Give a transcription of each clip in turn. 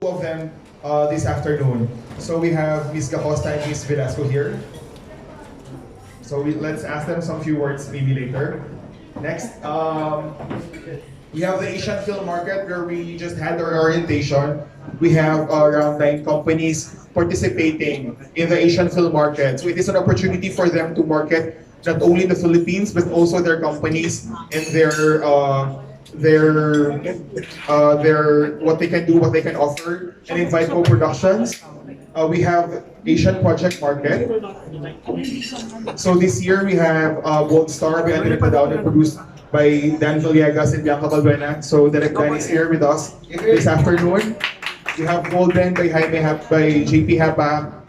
of them this afternoon. So we have Ms. Gacosta and Ms. Velasco here. So let's ask them some few words maybe later. Next, we have the Asian film market where we just had our orientation. We have around 9 companies participating in the Asian film market. So it is an opportunity for them to market not only in the Philippines but also their companies and their what they can do, what they can offer, and invite co-productions. We have Asian Project Market. So this year we have Gold Star by Andrea Padauno, produced by Dan Villegas and Bianca Balbuena. So Direct Dan is here with us this afternoon. We have Golden by by JP Haba,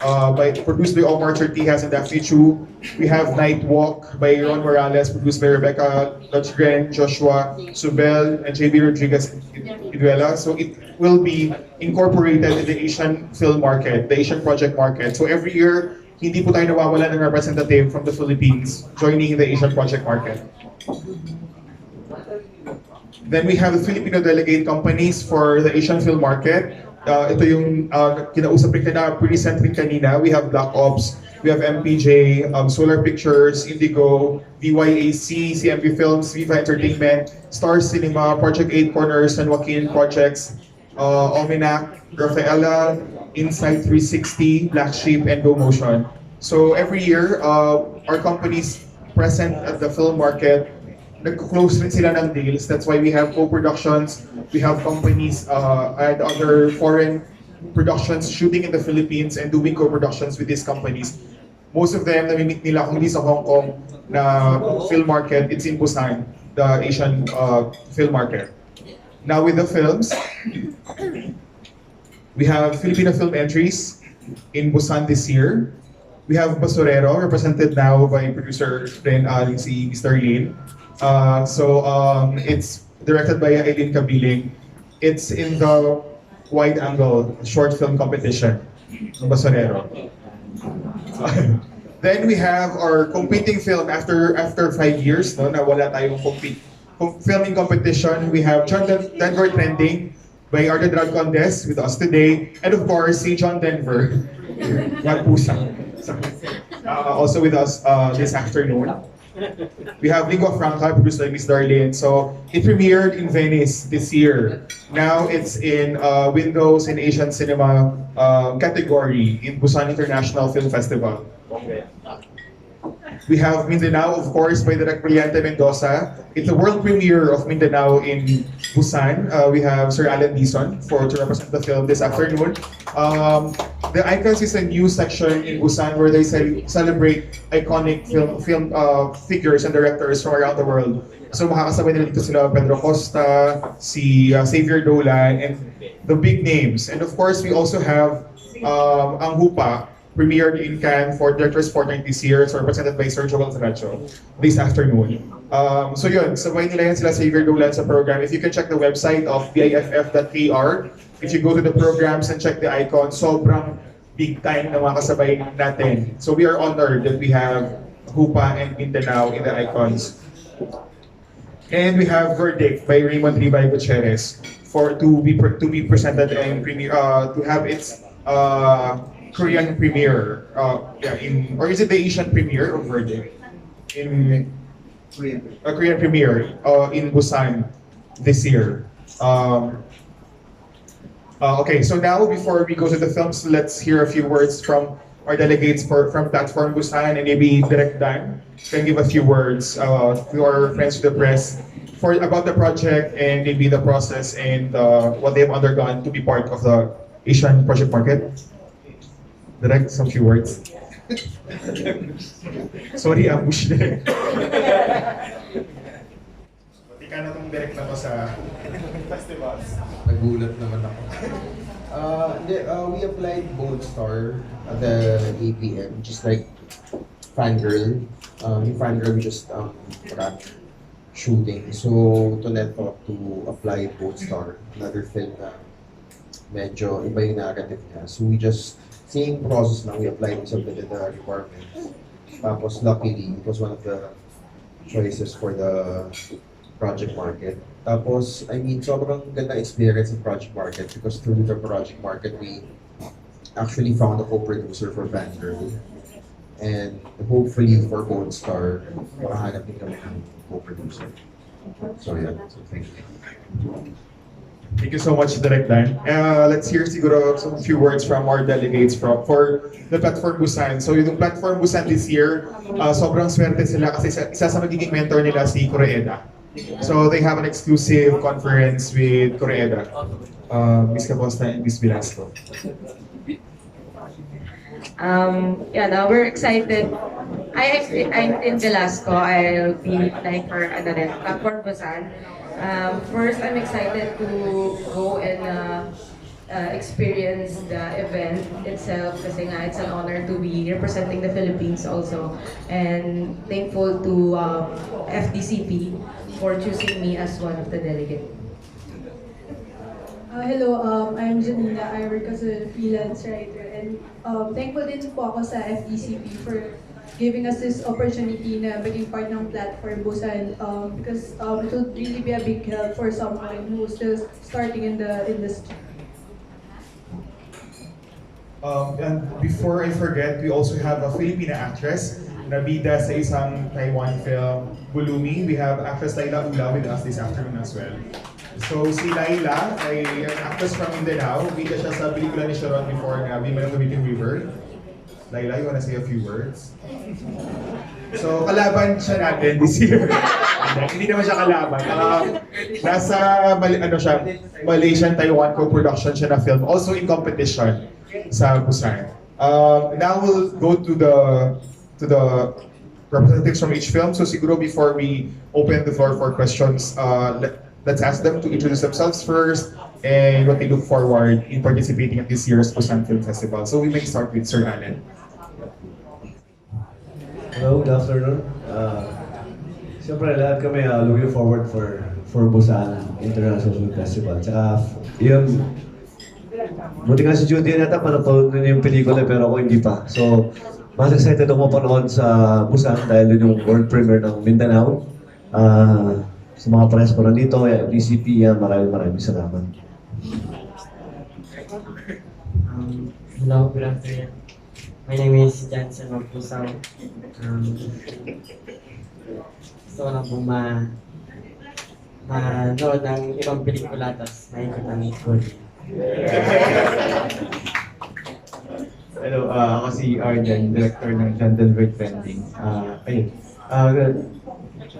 produced by Omar Chertijas and Daphne Chu. We have Night Walk by Ron Morales, produced by Rebecca Lodgren, Joshua Subel, and JB Rodriguez Iduela. So it will be incorporated in the Asian film market, the Asian project market. So every year, hindi po tayo nawawala ng representative from the Philippines joining the Asian project market. Then we have the Filipino delegate companies for the Asian film market. Ito yung kinausap rin na present rin kanina. We have Black Ops, we have MPJ, Solar Pictures, Indigo, VYAC, CMP Films, Viva Entertainment, Star Cinema, Project 8 Corners, and Joaquin Projects, Ominac, Rafaela, Insight 360, Black Sheep, and Go Motion. So every year, our companies present at the film market, nag-close rin sila ng deals. That's why we have co-productions, we have companies and other foreign productions shooting in the Philippines and doing co-productions with these companies. Most of them, nami-meet nila kung hindi sa Hong Kong na film market, it's in Busan, the Asian film market. Now with the films, we have Filipino film entries in Busan this year. We have Basurero, represented now by producer si Mr. Lin. It's directed by Aileen Kabiling. It's in the wide angle short film competition ng Basurero. Then we have our competing film after 5 years, no, na wala tayong filming competition. We have John Denver Trending by Arte Drag Contest with us today, and of course si John Denver, Juan Pusang, also with us this afternoon. We have Lingua Franca, produced by Miss Darlene. So it premiered in Venice this year. Now it's in Windows in Asian Cinema category in Busan International Film Festival. Okay. We have Mindanao, of course, by Direk Brillante Mendoza. It's the world premiere of Mindanao in Busan. We have Sir Alan Dizon to represent the film this afternoon. The Icons is a new section in Busan where they celebrate iconic film figures and directors from around the world. So makakasabay nila dito sila Pedro Costa, si Xavier Dolan, and the big names. And of course, we also have Ang Hupa, premiered in Cannes for Directors Fortnight this year. It's represented by Sir Joel Taracho this afternoon. So yun, sabay nila yan sila Xavier Dolan sa program. If you can check the website of biff.kr, if you go to the programs and check the icon, sobrang big time na mga kasabay natin. So we are honored that we have Hupa and Mindanao in the icons. And we have Verdict by Raymond Ribay Gutierrez to be presented and to have its Korean premiere, or is it the Asian premiere of Verdict? In Korean premiere in Busan this year. Okay, so now before we go to the films, let's hear a few words from our delegates from Platform Busan, and maybe Direct Dan can give a few words to our friends to the press about the project and maybe the process and what they've undergone to be part of the Asian project market. Direct, some few words. Sorry, ambush din. Pati ka na itong direct na to sa festivals. Nagulat naman ako. We applied Gold Star at the APM, just like Fangirl. Fangirl just shooting. So, Tonet thought to apply Gold Star, another film na medyo iba yung narrative niya. So we just, same process na, we applied, submitted the requirements. Tapos luckily, it was one of the choices for the project market. Tapos, I mean, sobrang ganda experience in project market because through the project market, we actually found a co-producer for Fangirl. And hopefully for Gold Star, makahanap din kami ng co-producer. So yeah, so thank you. Thank you so much, Direk Dan. Let's hear siguro some few words from our delegates for the Platform Busan. So yung Platform Busan this year, sobrang swerte sila kasi isa sa magiging mentor nila si Koreeda. So they have an exclusive conference with Koreeda. Miss Caposta and Miss Velasco. Yeah, now we're excited. I'm in Velasco. I'll be applying for Platform Busan. First, I'm excited to go and experience the event itself kasi nga it's an honor to be representing the Philippines also. And thankful to FDCP for choosing me as one of the delegates. Hello, I'm Janina. I work as a freelance writer and thankful din po ako sa FDCP for giving us this opportunity na maging part ng platform Busan because it would really be a big help for someone who's still starting in the industry. And before I forget, we also have a Filipina actress na bida sa isang Taiwan film, Bulumi. We have actress Laila Ula with us this afternoon as well. So si Laila ay an actress from Mindanao. Bida siya sa pelikula ni Sharon before na Women of the Meeting River. Laila, you wanna say a few words? So kalaban siya natin this year. Hindi naman siya kalaban. Nasa Malaysian-Taiwan co-production siya na film. Also in competition sa Busan. Now we'll go to the representatives from each film. So siguro before we open the floor for questions, let's ask them to introduce themselves first and what they look forward in participating at this year's Busan Film Festival. So we may start with Sir Allen. Hello, good afternoon. Siyempre lahat kami looking forward for Busan International Film Festival. Tsaka yung buti nga si Judy nata panapanood na yung pelikula pero ako hindi pa. So, mas excited ako mapanood sa Busan dahil yun yung world premiere ng Mindanao. Sa mga press ko nandito, DCP, maraming salamat. Hello, good afternoon. My name is Jansen of Busan. Gusto ko lang pong manood ng ibang pelikula tapos maikot ang school. Hello, ako si Arden, director ng Denver Trending. Ayun.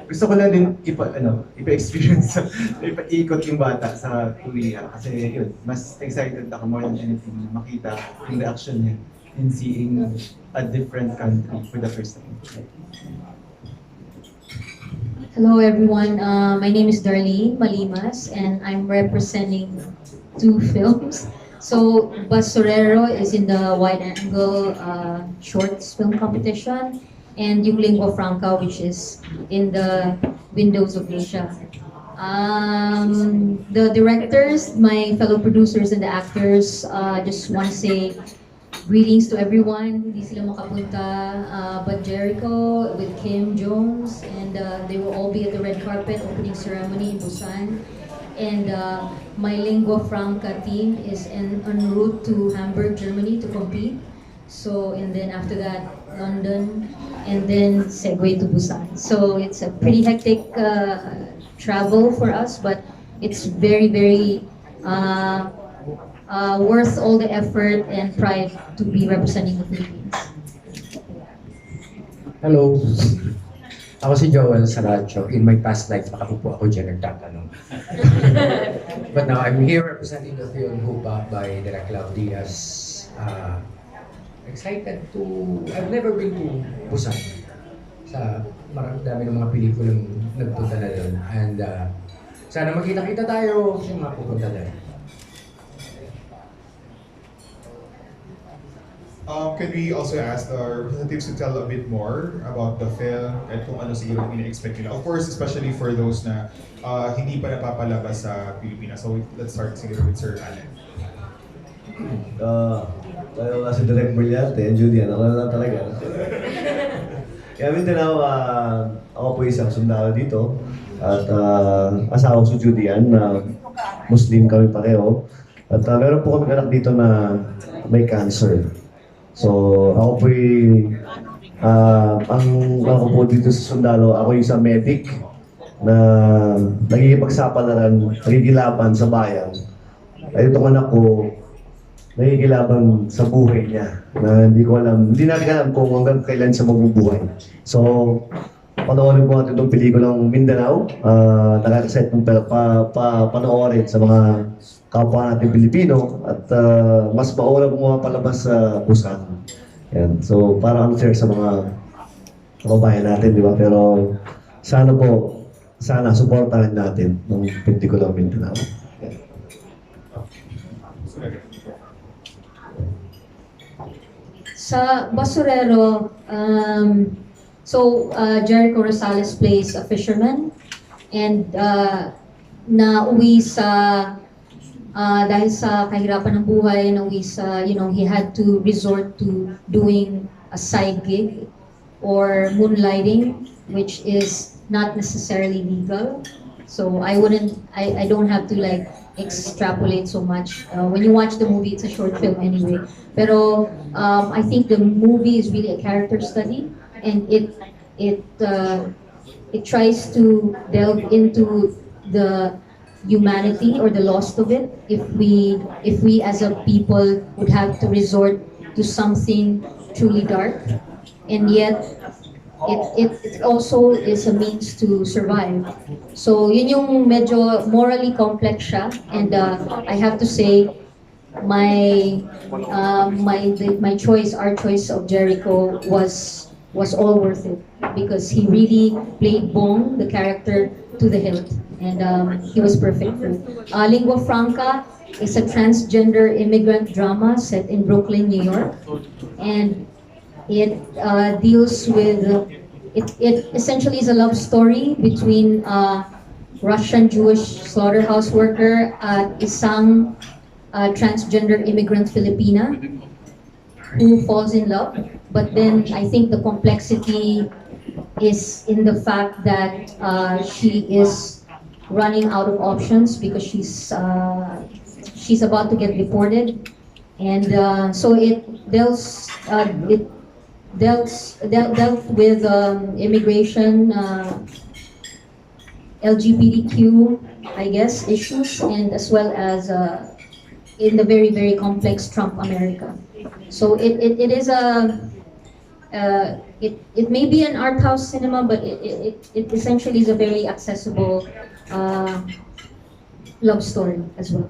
Gusto ko lang din ipa-experience, ipa-ikot yung bata sa Korea. Kasi yun, mas excited ako more than anything na makita yung reaction niya in seeing a different country for the first time. Hello everyone, my name is Darlene Malimas and I'm representing two films. So Basurero is in the wide angle shorts film competition and yung Lingua Franca which is in the Windows of Asia. The directors, my fellow producers and the actors, just want to say greetings to everyone. Hindi sila makapunta, but Jericho with Kim Jones, and they will all be at the red carpet opening ceremony in Busan. And my Lingua Franca team is en route to Hamburg, Germany to compete. So, and then after that, London, and then segue to Busan. So it's a pretty hectic travel for us, but it's very, very worth all the effort and pride to be representing the Philippines. Hello. Ako si Joel Saracho. In my past life, nakapupo ako dyan nagtatanong. But now I'm here representing the film Hupa by Direk Diaz. Excited to... I've never been to Busan. Sa marami dami ng mga pelikulang nagpunta na doon. And sana makita-kita tayo sa mga pupunta doon. Can we also ask our representatives to tell a bit more about the film at kung ano siguro ina-expect nila? Of course, especially for those na hindi pa napapalabas sa Pilipinas. So let's start siguro with Sir Allen. Tayo nga si Direk Brillante, Judy, ako na lang talaga. Kaya Mindanao, ako po isang sundalo dito. At asawa ko si Judy yan, na Muslim kami pareho. At meron po kami anak dito na may cancer. So ako po'y, ang ako po dito sa sundalo, ako yung isang medic na nagigipagsapalaran, nagigilaban sa bayan. Ay itong anak ko, nagigilaban sa buhay niya na hindi natin alam kung hanggang kailan siya magbubuhay. So, panoorin po natin itong pelikulang Mindanao. Nakakaset ng panoorin sa mga kapwa natin Pilipino at mas maura po mga palabas sa Busan. Yan. So, para unfair sa mga kababayan natin, di ba? Pero sana supportahan natin ng pelikulang Mindanao. Yan. Sa Basurero, Jericho Rosales plays a fisherman and nauwi dahil sa kahirapan ng buhay, nauwi sa, he had to resort to doing a side gig or moonlighting, which is not necessarily legal. So I don't have to like extrapolate so much. When you watch the movie, it's a short film anyway. Pero I think the movie is really a character study, and it tries to delve into the humanity or the loss of it. If we as a people would have to resort to something truly dark, and yet it also is a means to survive. So yun yung medyo morally complex siya, and I have to say my choice, our choice of Jericho was all worth it, because he really played Bong, the character, to the hilt, and he was perfect for it. Lingua Franca is a transgender immigrant drama set in Brooklyn, New York, and it deals with it essentially is a love story between Russian Jewish slaughterhouse worker at isang transgender immigrant Filipina who falls in love. But then I think the complexity is in the fact that she is running out of options because she's about to get deported, and so it dealt with immigration, LGBTQ, I guess, issues, and as well as in the very, very complex Trump America. So it is it may be an art house cinema, but it essentially is a very accessible love story as well.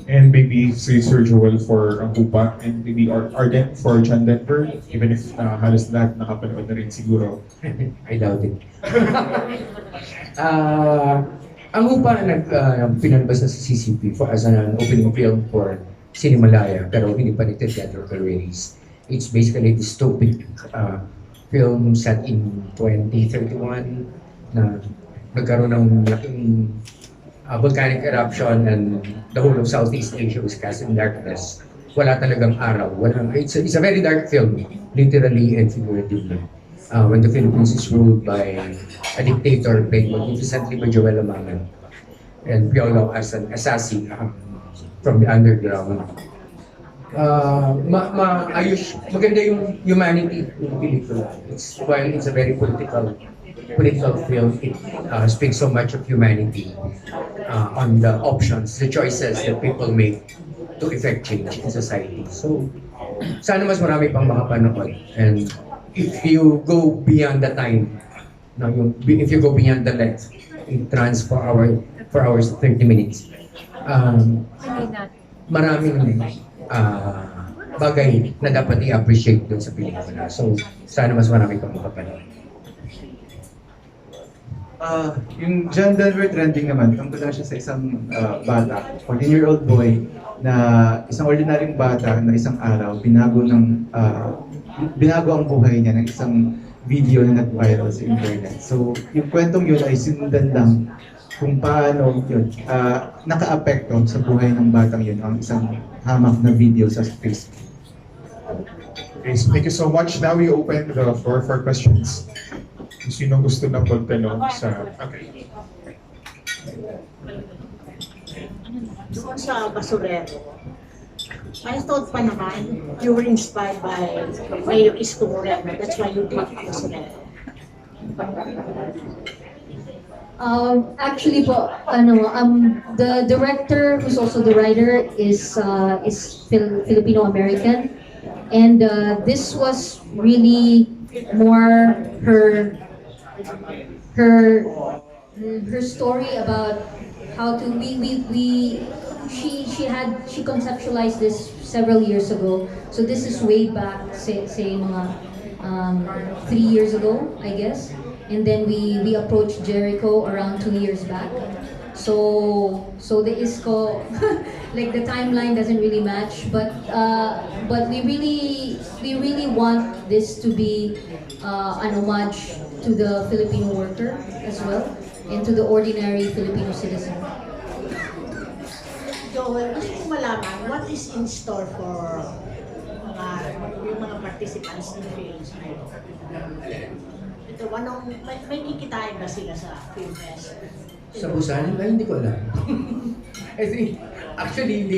And maybe say Sir Joel for ang Kupa, and maybe Arden for John Denver, even if halos lahat nakapanood na rin siguro. I doubt it. Ang Upa pinalabas na sa CCP as an opening film for Cinemalaya, pero hindi pa nito theatrical release. It's basically a dystopic film set in 2031 na nagkaroon ng laking volcanic eruption, and the whole of Southeast Asia was cast in darkness. Wala talagang araw. It's a very dark film, literally and figuratively. When the Philippines is ruled by a dictator played magnificently by Joel Amangan, and Piolo as an assassin from the underground. Maganda yung humanity ng pelikula. While it's a very political film, it speaks so much of humanity on the options, the choices that people make to effect change in society. So, sana mas marami pang makapanood. And if you go beyond the time, if you go beyond the length, it runs for hours 30 minutes. Maraming bagay na dapat i-appreciate dun sa pelikula. So, sana mas marami pang makapanood. Yung John Denver trending naman, tungkol lang siya sa isang bata, 14-year-old boy, na isang ordinaryong bata na isang araw, binago ang buhay niya ng isang video na nag-viral sa internet. So, yung kwentong yun ay sinundan lang kung paano yun, naka-apekto sa buhay ng batang yun ang isang hamak na video sa Facebook. Okay, so thank you so much. Now we open the floor for questions. Kung sino gusto na magtanong sa... Okay. Doon sa basurero, I thought pa naman, you were inspired by Mayor Isko Moreno. That's why you did basurero. Actually po, the director who's also the writer is Filipino American, and this was really more her story about how to she conceptualized this several years ago. So this is way back, say mga 3 years ago, I guess. And then we approached Jericho around 2 years back. So the ISCO, like the timeline doesn't really match, but we really want this to be an homage to the Filipino worker as well, and to the ordinary Filipino citizen. Joel, gusto ko malaman, what is in store for yung mga participants ng films na ito? Ito, may kikitain ba sila sa film fest? Sa Busan? Well, hindi ko alam. Actually,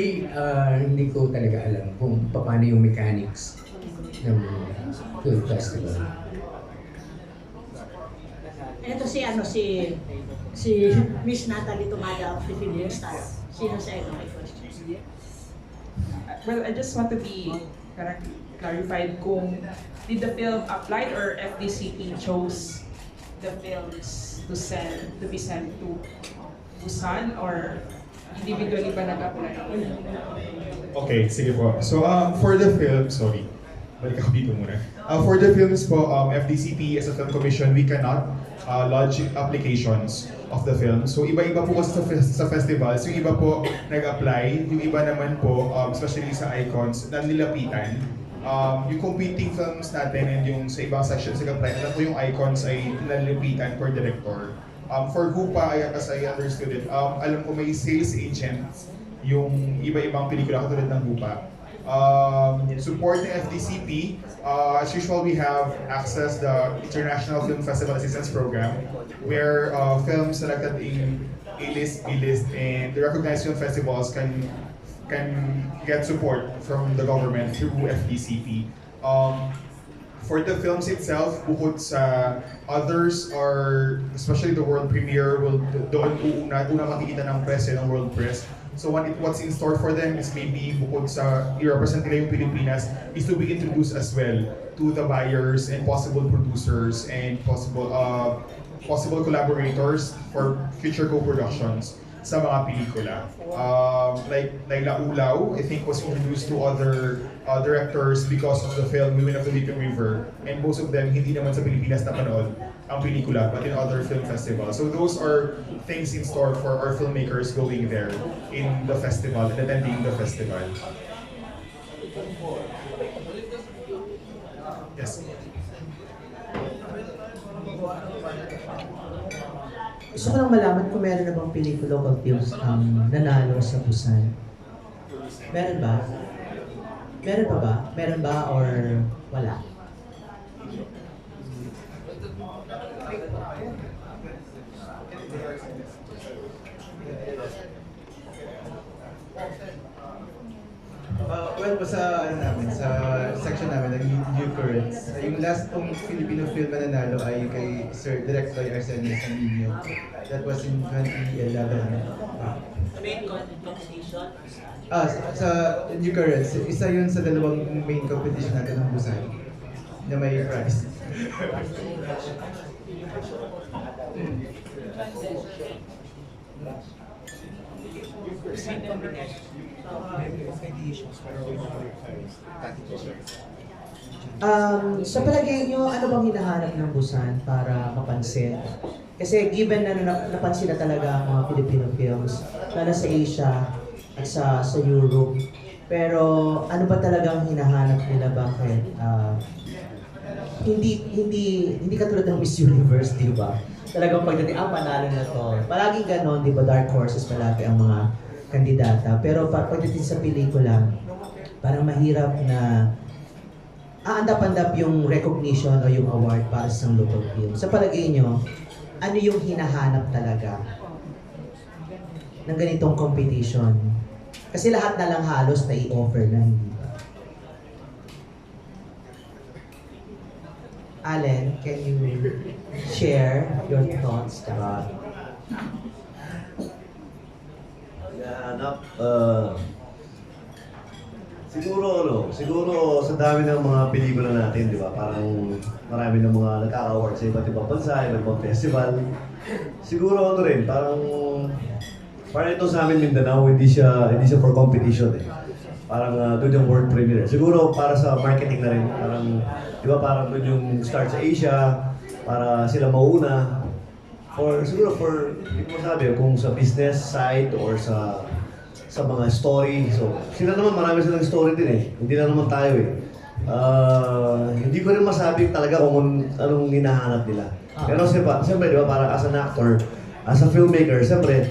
hindi ko talaga alam kung paano yung mechanics ng film festival. Ito si Miss Natalie Tumada of the Film Star. Sino sa inyo may question? Well, I just want to be clarified kung did the film apply or FDCP chose the films to be sent to Busan or individually ba nag-apply? Okay, sige po. So, for the film, sorry. Balik ako dito muna. For the films po, FDCP as a film commission, we cannot lodge applications of the film. So, iba-iba po kasi sa festivals. Yung iba po nag-apply, yung iba naman po, especially sa icons, nanlilapitan. Yung competing films natin and yung sa ibang sections nag-apply, alam ko yung icons ay nanlilapitan per director. For Hupa, as I understood it, alam ko may sales agents yung iba-ibang pelikula katulad ng Hupa. Support ng FDCP, as usual we have access the International Film Festival Assistance Program where films selected in A-list, B-list, and the recognized film festivals can get support from the government through FDCP. For the films itself, bukod sa others are, especially the world premiere, doon una makikita ng press ng world press. So what's in store for them is maybe bukod sa i-represent nila yung Pilipinas is to be introduced as well to the buyers and possible producers and possible collaborators for future co-productions sa mga pelikula. Like Laulaw, I think was introduced to other directors because of the film Women of the Weeping River, and most of them hindi naman sa Pilipinas napanood ang pelikula but in other film festivals. So those are things in store for our filmmakers going there in the festival and attending the festival. Yes. Gusto ko lang malaman kung meron na bang pelikula local films nanalo sa Busan. Meron ba? Meron pa ba? Meron ba or wala? Well, sa section namin, ng New Currents, yung last pong Filipino film na nanalo ay kay Sir Director Arsenio Sanino. That was in 2011. Main competition? Sa New Currents, isa yun sa dalawang main competition natin ng Busan na may prize. Sa palagay nyo, ano bang hinahanap ng Busan para mapansin? Kasi given na napansin na talaga ang mga Filipino films, lalo sa Asia at sa Europe. Pero ano ba talagang hinahanap nila? Bakit? Hindi katulad ng Miss Universe, di ba? Talagang pagdating, panalo na to. Palaging ganon, di ba? Dark horses palagi ang mga kandidata. Pero pagdating sa pelikula, parang mahirap na aandap-andap yung recognition o yung award para sa isang local film. Sa palagay nyo, ano yung hinahanap talaga ng ganitong competition? Kasi lahat na lang halos na i-offer na, hindi ba? Allen, can you share your thoughts? Hinahanap, siguro sa dami ng mga pelikula natin, di ba? Parang marami ng mga nagkaka-award sa iba't ibang bansa, iba't ibang festival. Siguro ano rin, parang ito sa amin Mindanao, hindi siya for competition eh. Parang doon yung world premiere. Siguro para sa marketing na rin, parang, di ba parang doon yung start sa Asia, para sila mauna. Siguro hindi ko masabi kung sa business side or sa mga story. So, sila naman marami silang story din eh. Hindi lang naman tayo eh. Hindi ko rin masabi talaga kung anong hinahanap nila. Pero siyempre, di ba, parang as an actor, as a filmmaker, siyempre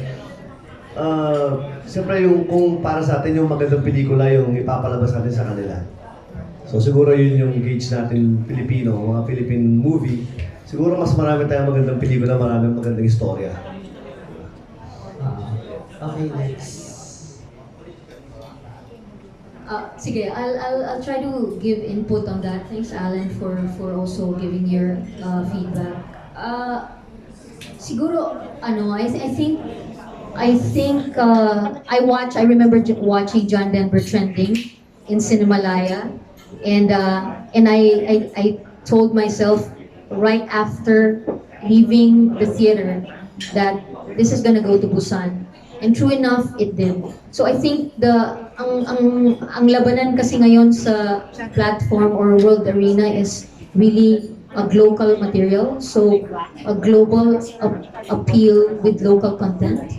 yung kung para sa atin yung magandang pelikula yung ipapalabas natin sa kanila. So siguro yun yung gauge natin Pilipino, mga Philippine movie. Siguro mas marami tayong magandang pelikula, maraming magandang istorya. Okay, next. Sige, I'll try to give input on that. Thanks, Alan, for also giving your feedback. Siguro, I think I remember watching John Denver trending in Cinemalaya, and I told myself right after leaving the theater that this is gonna go to Busan, and true enough, it did. So I think ang labanan kasi ngayon sa platform or world arena is really a global material, so a global appeal with local content,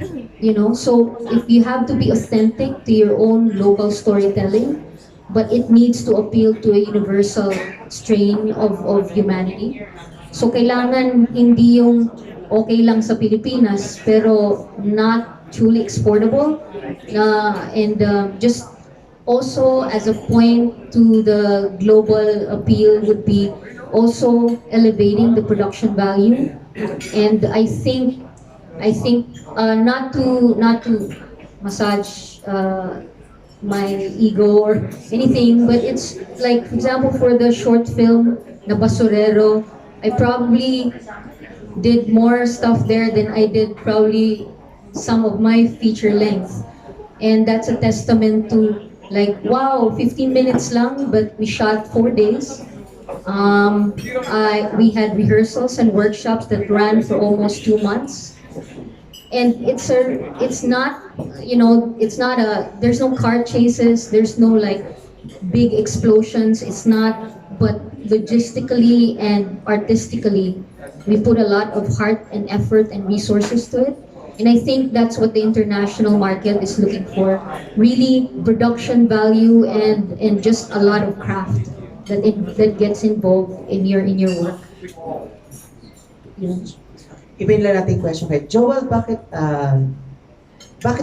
so if you have to be authentic to your own local storytelling, but it needs to appeal to a universal strain of humanity. So kailangan hindi yung okay lang sa Pilipinas pero not truly exportable, and just also as a point to the global appeal would be also elevating the production value. And I think not to massage my ego or anything, but it's like, for example, for the short film na Basurero, I probably did more stuff there than I did probably some of my feature length. And that's a testament to, like, wow, 15 minutes lang, but we shot 4 days. We had rehearsals and workshops that ran for almost 2 months. And it's not there's no car chases, there's no like big explosions, but logistically and artistically, we put a lot of heart and effort and resources to it. And I think that's what the international market is looking for. Really production value and just a lot of craft that gets involved in your work. Yun. Ibahin lang natin question kay Joel, bakit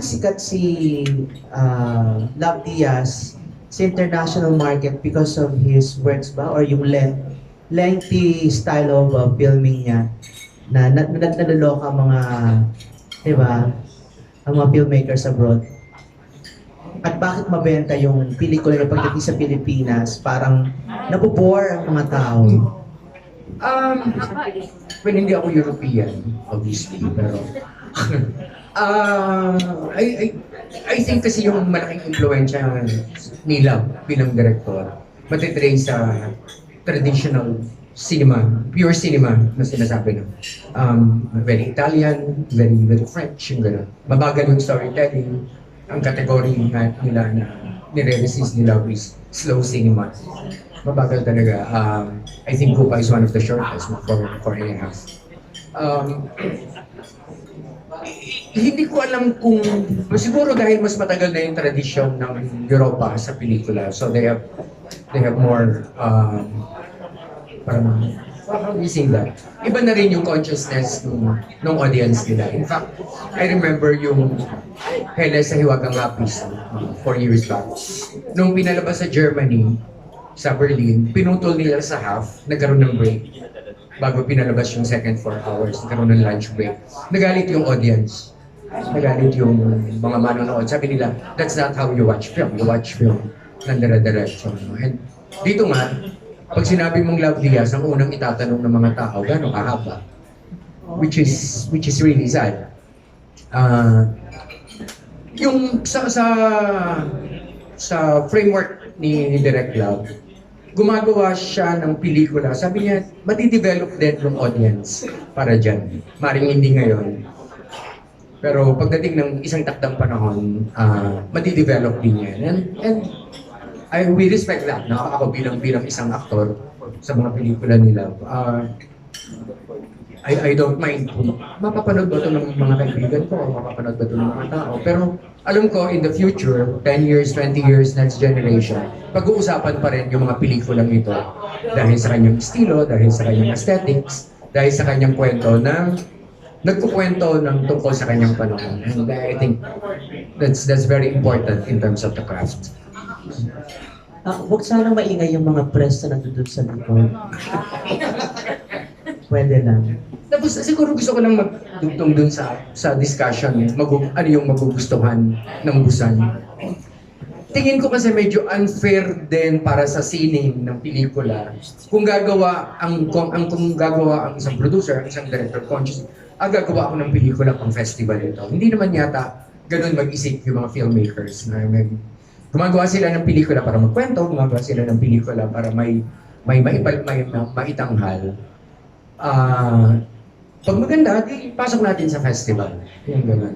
sikat si Love Diaz sa international market because of his works ba? Or yung lengthy style of filming niya na naloloka mga, diba, ang mga filmmakers abroad? At bakit mabenta yung pelikula na pagdating sa Pilipinas, parang nabobore ang mga tao? Well, hindi ako European, obviously, pero I think kasi yung malaking impluensya nila bilang director, matitrace sa traditional cinema, pure cinema na sinasabi na. Very Italian, very French, yung gano'n. Mabagal yung storytelling. Ang category nila na nire-resist nila is slow cinema. Mabagal talaga. I think Kupa is one of the shortest, 4.5. Hindi ko alam kung, siguro dahil mas matagal na yung tradisyon ng Europa sa pelikula, so they have more, parang, how do you say that? Iba na rin yung consciousness ng audience nila. In fact, I remember yung Hele sa Hiwagang Hapis 4 years back. Nung pinalabas sa Germany, sa Berlin, pinutol nila sa half, nagkaroon ng break. Bago pinalabas yung second 4 hours, nagkaroon ng lunch break. Nagalit yung audience. Nagalit yung mga manonood. Sabi nila, that's not how you watch film. You watch film ng dire-diretso. And dito nga, pag sinabi mong Love Diaz, ang unang itatanong ng mga tao, gano'ng kahaba? Which is really sad. Yung sa framework ni Direct Love, gumagawa siya ng pelikula. Sabi niya, matidevelop din yung audience para dyan. Maring hindi ngayon. Pero pagdating ng isang takdang panahon, matidevelop din yan. And we respect that. Ako bilang isang aktor sa mga pelikula nila. I don't mind kung mapapanood ba ito ng mga kaibigan ko o mapapanood ba ito ng mga tao. Pero alam ko, in the future, 10 years, 20 years, next generation, pag-uusapan pa rin yung mga pelikulang ito dahil sa kanyang estilo, dahil sa kanyang aesthetics, dahil sa kanyang kwento na nagkukwento ng tungkol sa kanyang panahon. And I think that's very important in terms of the craft. Huwag sana maingay yung mga press na nandun sa likod. Pwede lang. Tapos siguro gusto ko lang magdugtong dun sa discussion, ano yung magugustuhan ng Busan. Tingin ko kasi medyo unfair din para sa sining ng pelikula kung gagawa ang isang producer, ang isang director conscious, gagawa ako ng pelikula pang festival ito. Hindi naman yata ganun mag-isip yung mga filmmakers na gumagawa sila ng pelikula para magkwento, gumagawa sila ng pelikula para may maitanghal. Pag maganda, di pasok natin sa festival. Yung gano'n.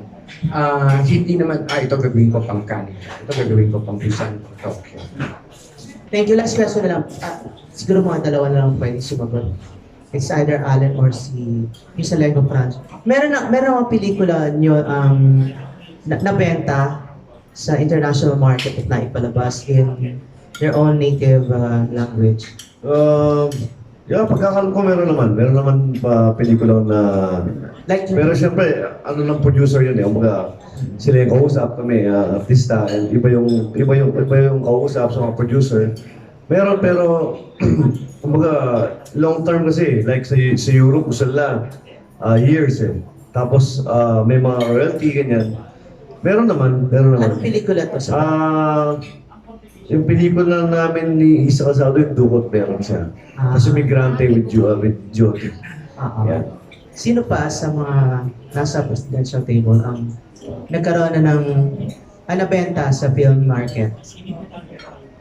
Hindi naman, ito gagawin ko pang Cannes, ito gagawin ko pang Busan, Tokyo. Thank you. Last question na lang. Siguro mga dalawa na lang pwede sumagot. It's either Allen or yung sa Lego France. Meron mga pelikula nyo nabenta sa international market at naipalabas in their own native language. Pagkakalam ko meron naman pa pelikula na pero siyempre ano ng producer yun sila yung kausap kami artista and iba yung kausap sa mga producer. Meron pero kumbaga long term kasi like sa Europe usala years Tapos may mga royalty ganyan. Meron naman. Anong pelikula to sa Yung pelikula namin ni Isa Casado, yung Dukot meron siya. Kasi Migrante with Jody. Yeah. Sino pa sa mga nasa presidential table ang nagkaroon na ng nabenta sa film market?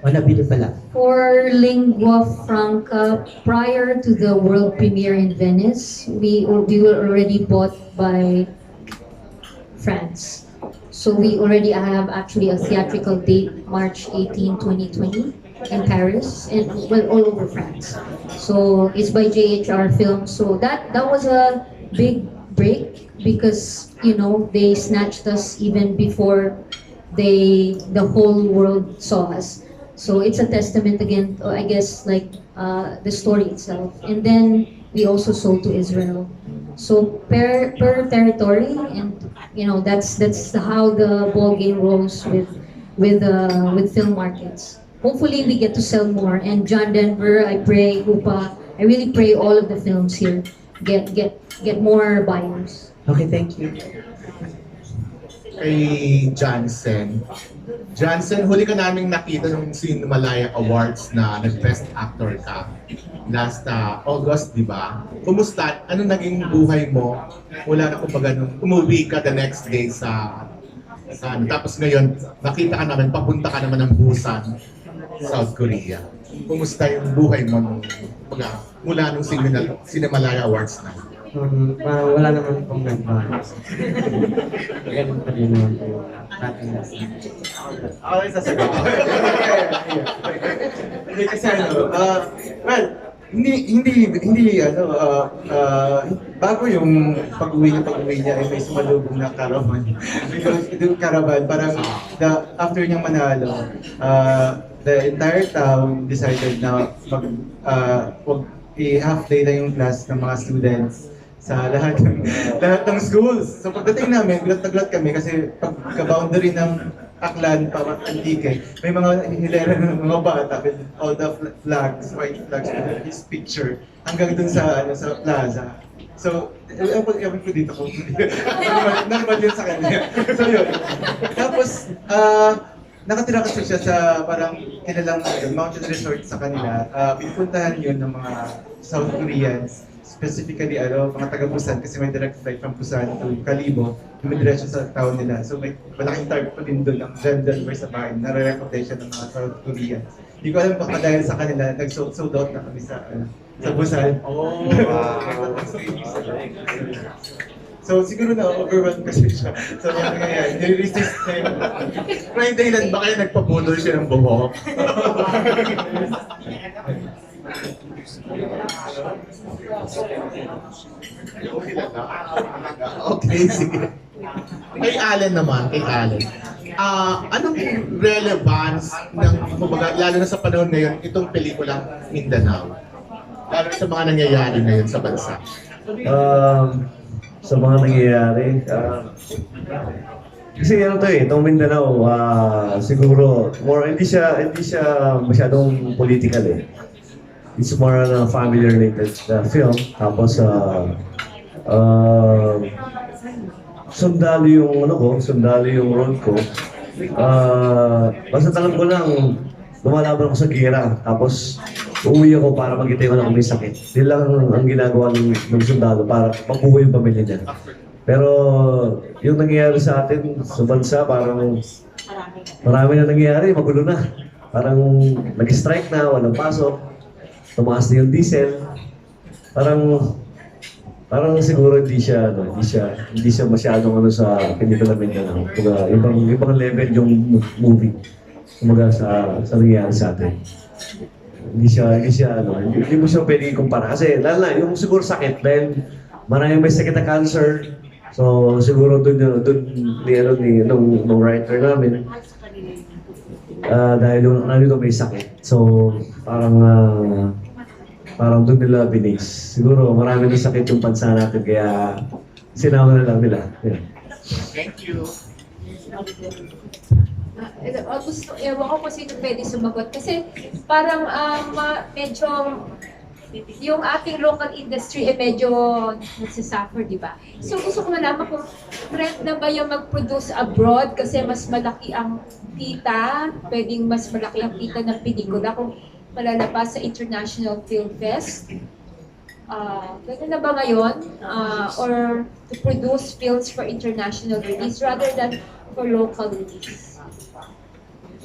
O nabili pala? For lingua franca, prior to the world premiere in Venice, we were already bought by France. So we already have actually a theatrical date, March 18, 2020 in Paris and all over France. So it's by JHR Films. So that was a big break because they snatched us even before the whole world saw us. So it's a testament again, I guess, like the story itself. And then we also sold to Israel. So per territory, and that's how the ball game rolls with film markets. Hopefully we get to sell more. And John Denver, I pray, Upa, I really pray all of the films here get more buyers. Okay, thank you. Kay Johnson, huli ka naming nakita nung Cinemalaya Awards na nag-Best Actor ka last August, di ba? Kumusta? Ano naging buhay mo? Wala na kumbaga nung umuwi ka the next day sa tapos ngayon, nakita ka naman, papunta ka naman ng Busan, South Korea. Kumusta yung buhay mo nung mula nung Cinemalaya Awards na? Wala naman pong nagbago. Ganun pa rin naman po natin. Okay, sasagot. Hindi kasi bago yung pag-uwi niya ay may sumalubong na caravan. Because yung caravan, parang after niyang manalo, the entire town decided na half day na yung class ng mga students sa lahat ng schools. So pagdating namin, gulat na gulat kami kasi pagka-boundary ng aklan, parang antike. May mga hilera ng mga bata with all the flags, white flags with his picture hanggang dun sa sa plaza. So, ewan ko dito kung normal yun sa kanya. So yun. Tapos, nakatira kasi siya sa parang kilalang mountain resort sa kanila. Pinupuntahan yun ng mga South Koreans. Specifically, mga taga Busan kasi may direct flight from Busan to Kalibo, dumidiretso sa town nila. So may malaking tarpaulin doon ng Denver sa bahay, nare-recognize siya ng mga South Koreans. Hindi ko alam baka dahil sa kanila, nag-sold out na kami sa Busan. Oh, wow. So siguro na overwhelmed kasi siya. So ngayon, nire-resist na yun. May dahilan ba kayo nagpabulol siya ng buhok? Okay, sige. Kay Allen naman, kay Allen. Anong relevance ng, kumbaga, lalo na sa panahon ngayon, itong pelikulang Mindanao? Lalo na sa mga nangyayari ngayon sa bansa. Sa mga nangyayari, kasi ano to itong Mindanao, siguro, hindi siya masyadong political eh. It's more on a family-related film. Tapos, sundalo yung role ko. Basta alam ko lang, lumalaban ako sa gira. Tapos, uuwi ako para magkita ko na kung may sakit. Yun lang ang ginagawa ng sundalo para mabuhay yung pamilya niya. Pero, yung nangyayari sa atin sa bansa, parang marami na nangyayari, magulo na. Parang nag-strike na, walang pasok. Tumaas na yung diesel. Parang siguro hindi siya masyadong sa pelikula Mindanao. Kumbaga, ibang level yung movie. Kumbaga sa nangyayari sa atin. Hindi mo siya pwede ikumpara. Kasi lalo na, yung siguro sakit, dahil maraming may sakit na cancer. So siguro dun nung writer namin, dahil nandito may sakit. So parang doon nila binase. Siguro marami na sakit yung bansa natin, kaya sinama na lang nila. Yeah. Thank you. Ewan ko kung sino pwede sumagot. Kasi parang medyo yung ating local industry medyo nagsasuffer, di ba? So gusto ko malaman kung trend na ba yung mag-produce abroad kasi mas malaki ang kita, pwedeng mas malaki ang kita ng pelikula kung malalabas sa International Film Fest. Pwede na ba ngayon? Or to produce films for international release rather than for local release?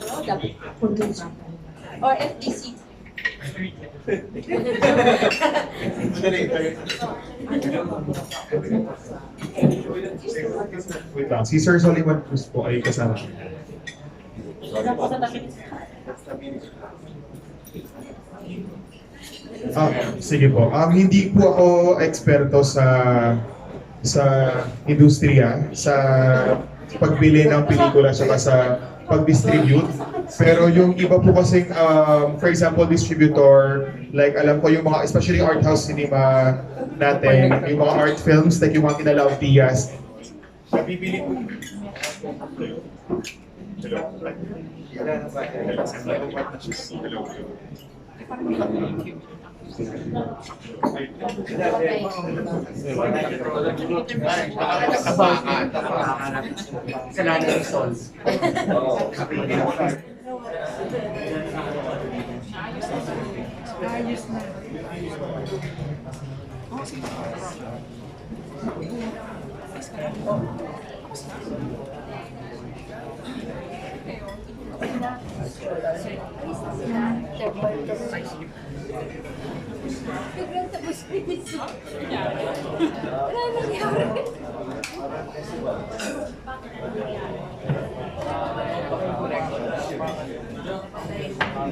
Dapat produce. Or FDC. Wait lang, si Sir Soliman Cruz po ay kasama. Sige po. Hindi po ako eksperto sa industriya, sa pagbili ng pelikula saka sa pag-distribute. Pero yung iba po kasing, for example, distributor, like alam ko yung mga, especially art house cinema natin, yung mga art films, like yung mga kinalaw Diaz, nabibili po.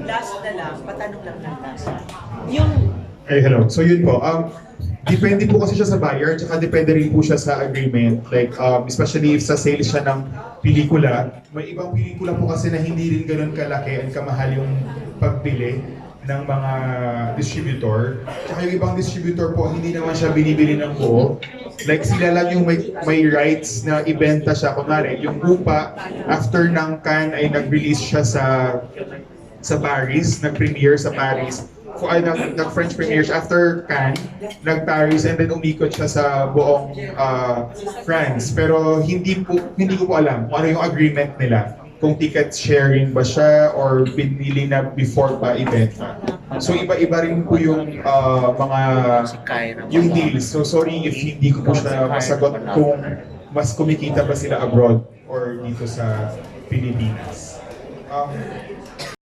Last na lang, patanong lang ng last. Hey, hello. So yun po. Depende po kasi siya sa buyer, tsaka depende rin po siya sa agreement. Like, especially if sa sales siya ng pelikula, may ibang pelikula po kasi na hindi rin ganun kalaki at kamahal yung pagbili ng mga distributor. Tsaka yung ibang distributor po, hindi naman siya binibili ng buo. Like sila lang yung may rights na ibenta siya. Kunwari, yung Rupa, after ng Cannes ay nag-release siya sa Paris, nag-premiere sa Paris. Nag-French premiere siya after Cannes, nag-Paris, and then umikot siya sa buong France. Pero hindi ko po alam kung ano yung agreement nila. Kung ticket sharing ba siya or pinili na before pa ibenta. So iba-iba rin po yung yung deals. So sorry if hindi ko po siya masagot kung mas kumikita ba sila abroad or dito sa Pilipinas.